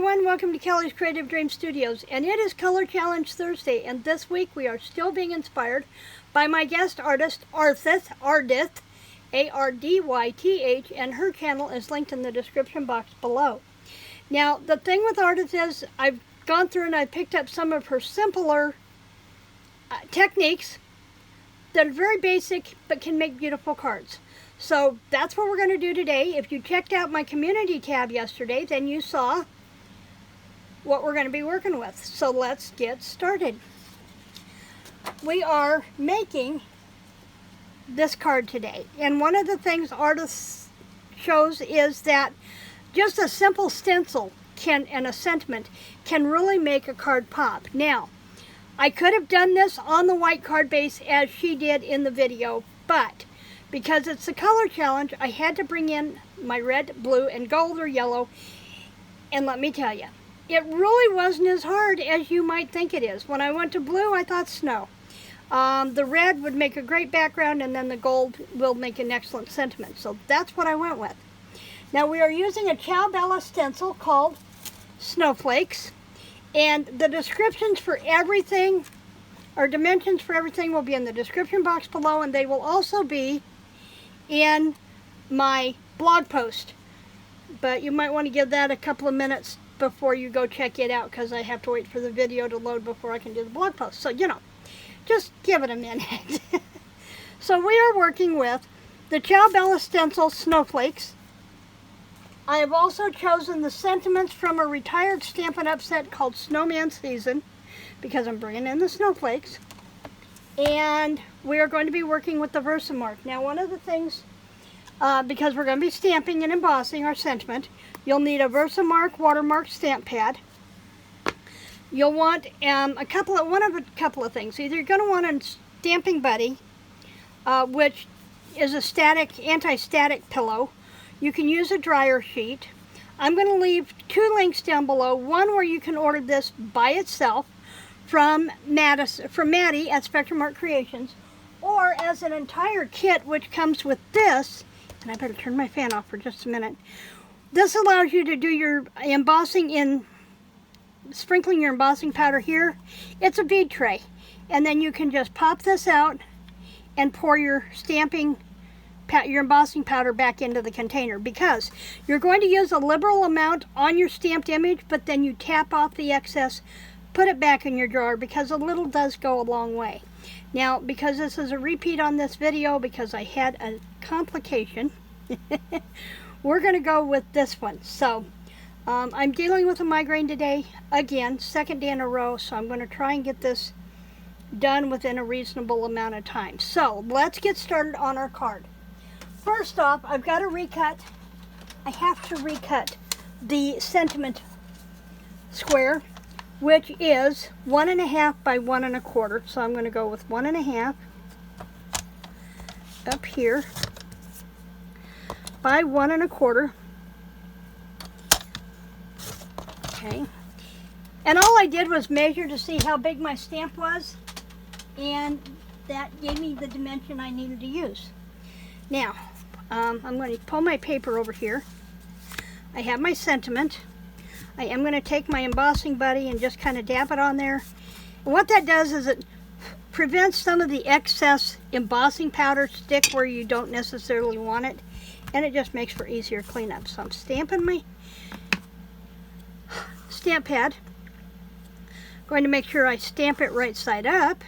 everyone, welcome to Kelly's Creative Dream Studios, and it is Color Challenge Thursday, and this week we are still being inspired by my guest artist, Ardyth, A-R-D-Y-T-H, and her channel is linked in the description box below. Now, the thing with Ardyth is, I've gone through and I've picked up some of her simpler techniques that are very basic, but can make beautiful cards. So that's what we're going to do today. If you checked out my community tab yesterday, then you saw what we're going to be working with. So let's get started. We are making this card today. And one of the things Ardyth shows is that just a simple stencil and a sentiment can really make a card pop. Now, I could have done this on the white card base as she did in the video, but because it's a color challenge, I had to bring in my red, blue, and gold or yellow. And let me tell you, it really wasn't as hard as you might think it is. When I went to blue, I thought snow. The red would make a great background, and then the gold will make an excellent sentiment. So that's what I went with. Now we are using a Ciao Bella stencil called Snowflakes. And the descriptions for everything, or dimensions for everything, will be in the description box below, and they will also be in my blog post. But you might want to give that a couple of minutes before you go check it out, because I have to wait for the video to load before I can do the blog post. So, you know, just give it a minute. So we are working with the Ciao Bella stencil Snowflakes. I have also chosen the sentiments from a retired Stampin' Up set called Snowman Season, because I'm bringing in the snowflakes. And we are going to be working with the Versamark. Now, one of the things, because we're going to be stamping and embossing our sentiment, you'll need a Versamark watermark stamp pad. You'll want a couple of things. Either you're going to want a stamping buddy, which is a anti-static pillow. You can use a dryer sheet. I'm going to leave two links down below. One where you can order this by itself from Maddie at Spectrum Art Creations, or as an entire kit, which comes with this. And I better turn my fan off for just a minute. This allows you to do your embossing sprinkling your embossing powder here. It's a bead tray, and then you can just pop this out and pour your embossing powder back into the container, because you're going to use a liberal amount on your stamped image, but then you tap off the excess, put it back in your jar, because a little does go a long way. Now, because this is a repeat on this video, because I had a complication, we're going to go with this one. So, I'm dealing with a migraine today, again, second day in a row, so I'm going to try and get this done within a reasonable amount of time. So, let's get started on our card. First off, I've got to recut. I have to recut the sentiment square, which is 1.5 by 1 1/4. So I'm going to go with 1.5 up here by 1 1/4. Okay. And all I did was measure to see how big my stamp was, and that gave me the dimension I needed to use. Now, I'm going to pull my paper over here. I have my sentiment. I am going to take my embossing buddy and just kind of dab it on there. And what that does is it prevents some of the excess embossing powder stick where you don't necessarily want it, and it just makes for easier cleanup. So I'm stamping my stamp pad. Going to make sure I stamp it right side up.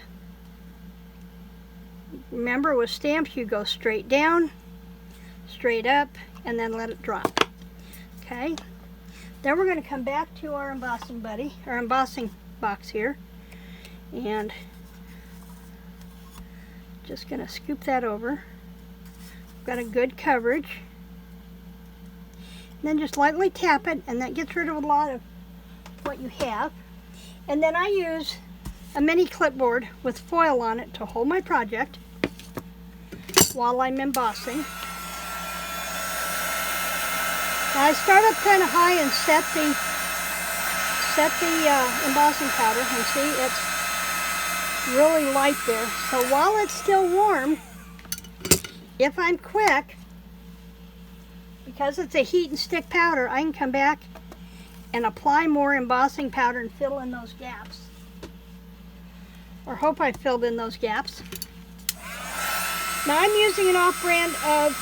Remember, with stamps you go straight down, straight up, and then let it drop. Okay. Then we're going to come back to our embossing buddy, our embossing box here, and just going to scoop that over. Got a good coverage. And then just lightly tap it, and that gets rid of a lot of what you have. And then I use a mini clipboard with foil on it to hold my project while I'm embossing. Now I start up kind of high and set the embossing powder, and see it's really light there. So while it's still warm, if I'm quick, because it's a heat and stick powder, I can come back and apply more embossing powder and fill in those gaps. Or hope I filled in those gaps. Now I'm using an off-brand of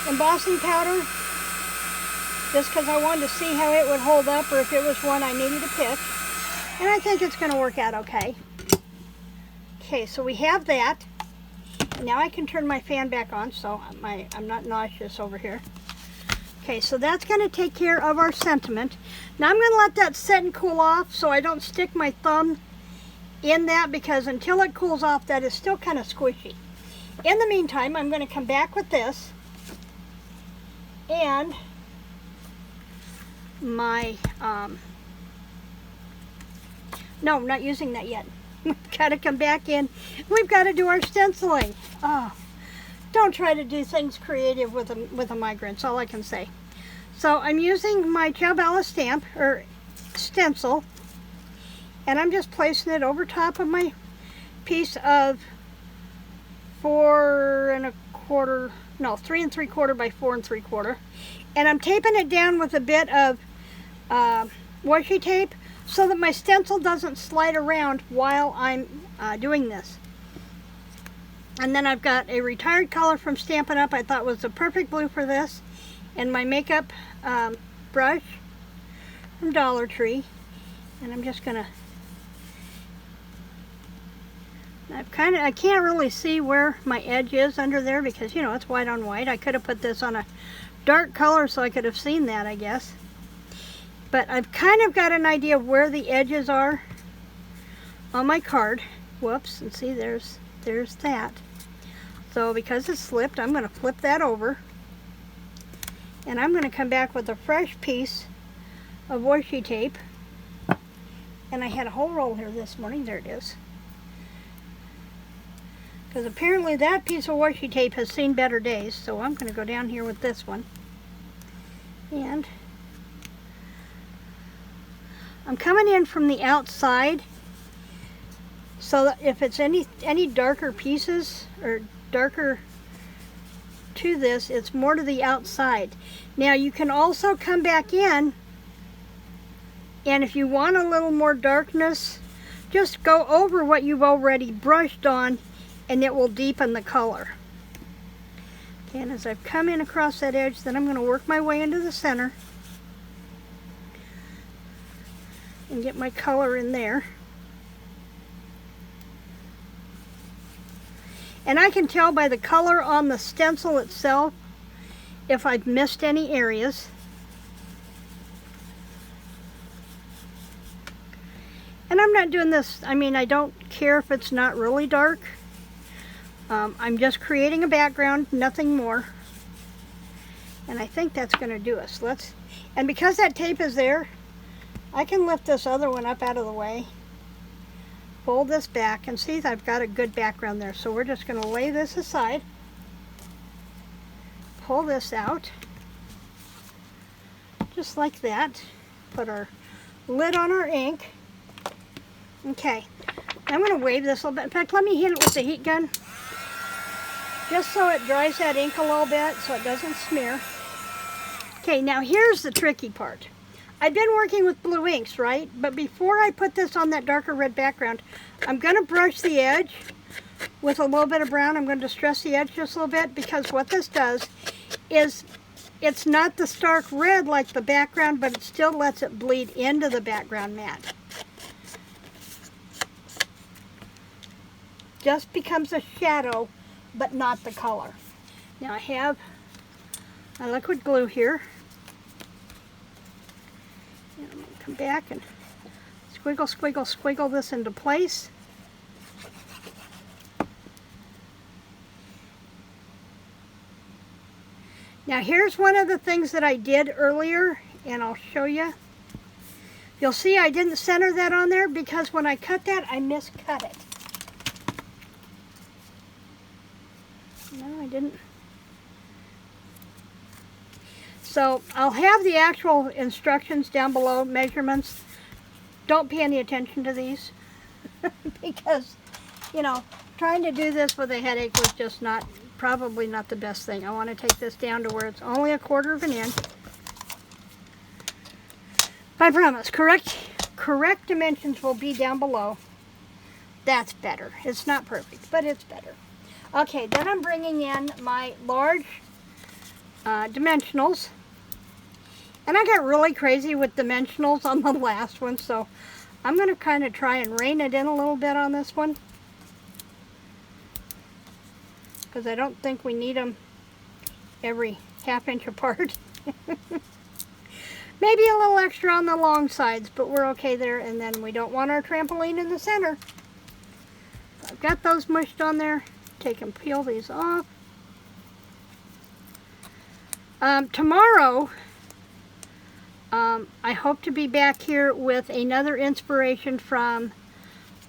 embossing powder just because I wanted to see how it would hold up or if it was one I needed to pick. And I think it's going to work out okay. Okay, so we have that. Now I can turn my fan back on so I'm not nauseous over here. Okay, so that's going to take care of our sentiment. Now I'm going to let that set and cool off so I don't stick my thumb in that, because until it cools off that is still kind of squishy. In the meantime, I'm going to come back with this and my no, I'm not using that yet. We've got to come back in. We've got to do our stenciling. Oh, don't try to do things creative with a migraine. That's all I can say. So I'm using my Ciao stamp or stencil, and I'm just placing it over top of my piece of 3 3/4 by 4 3/4, and I'm taping it down with a bit of washi tape so that my stencil doesn't slide around while I'm doing this. And then I've got a retired color from Stampin' Up! I thought was the perfect blue for this, and my makeup brush from Dollar Tree, and I'm just gonna. I can't really see where my edge is under there because, you know, it's white on white. I could have put this on a dark color so I could have seen that, I guess. But I've kind of got an idea of where the edges are on my card. Whoops, and see, there's that. So because it's slipped, I'm going to flip that over. And I'm going to come back with a fresh piece of washi tape. And I had a whole roll here this morning. There it is. Because apparently that piece of washi tape has seen better days. So I'm going to go down here with this one. And I'm coming in from the outside, so that if it's any darker pieces or darker to this, it's more to the outside. Now you can also come back in, and if you want a little more darkness, just go over what you've already brushed on and it will deepen the color. Okay, and as I've come in across that edge, then I'm going to work my way into the center and get my color in there. And I can tell by the color on the stencil itself if I've missed any areas. And I'm not doing this, I mean, I don't care if it's not really dark. I'm just creating a background, nothing more. And I think that's going to do us. And because that tape is there, I can lift this other one up out of the way, fold this back, and see I've got a good background there. So we're just going to lay this aside, pull this out, just like that, put our lid on our ink. Okay, I'm going to wave this a little bit. In fact, let me hit it with the heat gun, just so it dries that ink a little bit so it doesn't smear. Okay, now here's the tricky part. I've been working with blue inks, right? But before I put this on that darker red background, I'm going to brush the edge with a little bit of brown. I'm going to distress the edge just a little bit, because what this does is it's not the stark red like the background, but it still lets it bleed into the background mat. Just becomes a shadow, but not the color. Now I have my liquid glue here. And I'm going to come back and squiggle, squiggle, squiggle this into place. Now here's one of the things that I did earlier, and I'll show you. You'll see I didn't center that on there because when I cut that, I miscut it. No, I didn't. So I'll have the actual instructions down below, measurements. Don't pay any attention to these because, you know, trying to do this with a headache was just probably not the best thing. I want to take this down to where it's only 1/4 of an inch. I promise, correct dimensions will be down below. That's better. It's not perfect, but it's better. Okay, then I'm bringing in my large dimensionals. And I got really crazy with dimensionals on the last one, so I'm going to kind of try and rein it in a little bit on this one. Because I don't think we need them every half-inch apart. Maybe a little extra on the long sides, but we're okay there. And then we don't want our trampoline in the center. So I've got those mushed on there. Take and peel these off. Tomorrow, I hope to be back here with another inspiration from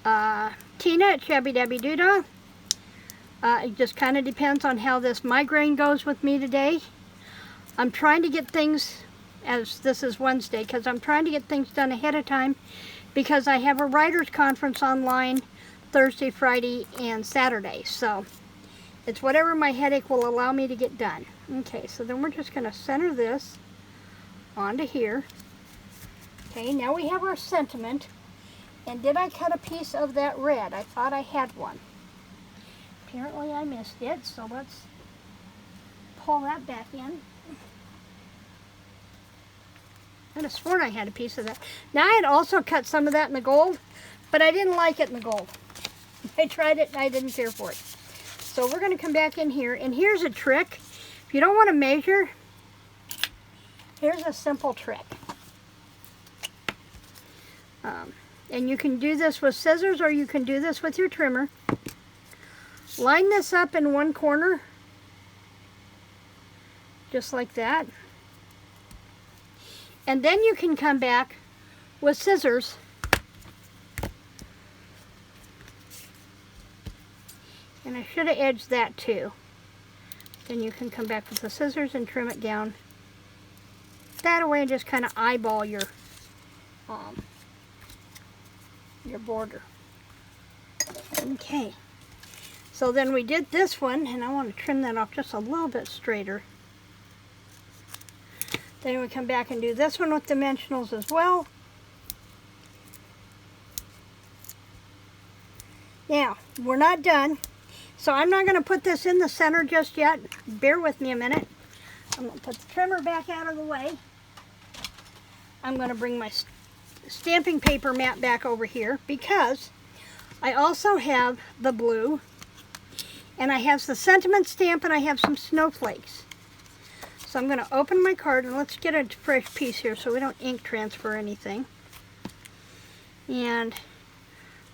Tina at Shabby Dabby Doodah. It just kind of depends on how this migraine goes with me today. I'm trying to get things, as this is Wednesday, because I'm trying to get things done ahead of time because I have a writers conference online Thursday, Friday, and Saturday. So it's whatever my headache will allow me to get done. Okay, so then we're just going to center this onto here. Okay, now we have our sentiment. And did I cut a piece of that red? I thought I had one. Apparently I missed it, so let's pull that back in. I could have sworn I had a piece of that. Now I had also cut some of that in the gold, but I didn't like it in the gold. I tried it and I didn't care for it. So we're going to come back in here, and here's a trick. If you don't want to measure, here's a simple trick. And you can do this with scissors or you can do this with your trimmer. Line this up in one corner, just like that. And then you can come back with scissors and I should have edged that too. Then you can come back with the scissors and trim it down that way and just kind of eyeball your border. Okay. So then we did this one, and I want to trim that off just a little bit straighter. Then we come back and do this one with dimensionals as well. Now, we're not done. So I'm not going to put this in the center just yet. Bear with me a minute. I'm going to put the trimmer back out of the way. I'm going to bring my stamping paper mat back over here because I also have the blue. And I have the sentiment stamp and I have some snowflakes. So I'm going to open my card and let's get a fresh piece here so we don't ink transfer anything. And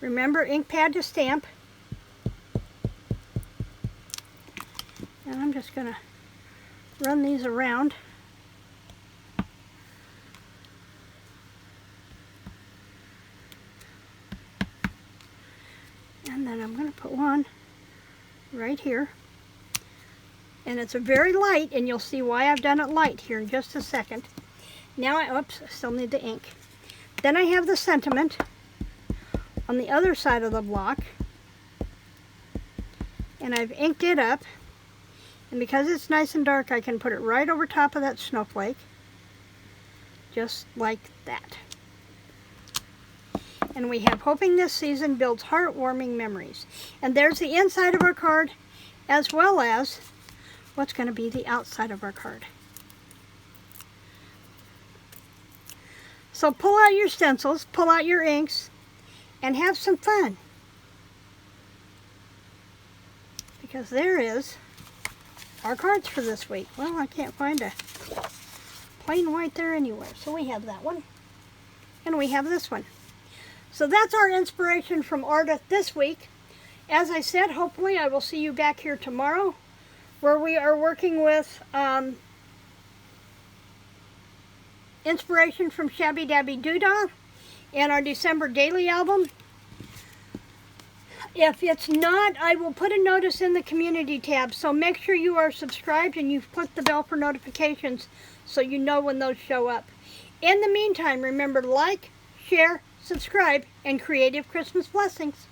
remember, ink pad to stamp. And I'm just going to run these around. And then I'm going to put one right here. And it's a very light, and you'll see why I've done it light here in just a second. Now I still need the ink. Then I have the sentiment on the other side of the block. And I've inked it up. And because it's nice and dark, I can put it right over top of that snowflake. Just like that. And we have hoping this season builds heartwarming memories. And there's the inside of our card, as well as what's going to be the outside of our card. So pull out your stencils, pull out your inks, and have some fun. Because there is our cards for this week. Well, I can't find a plain white there anywhere. So we have that one. And we have this one. So that's our inspiration from Ardyth this week. As I said, hopefully I will see you back here tomorrow, where we are working with inspiration from Shabby Dabby Doodah and our December daily album. If it's not, I will put a notice in the community tab, so make sure you are subscribed and you've clicked the bell for notifications so you know when those show up. In the meantime, remember to like, share, subscribe, and creative Christmas blessings.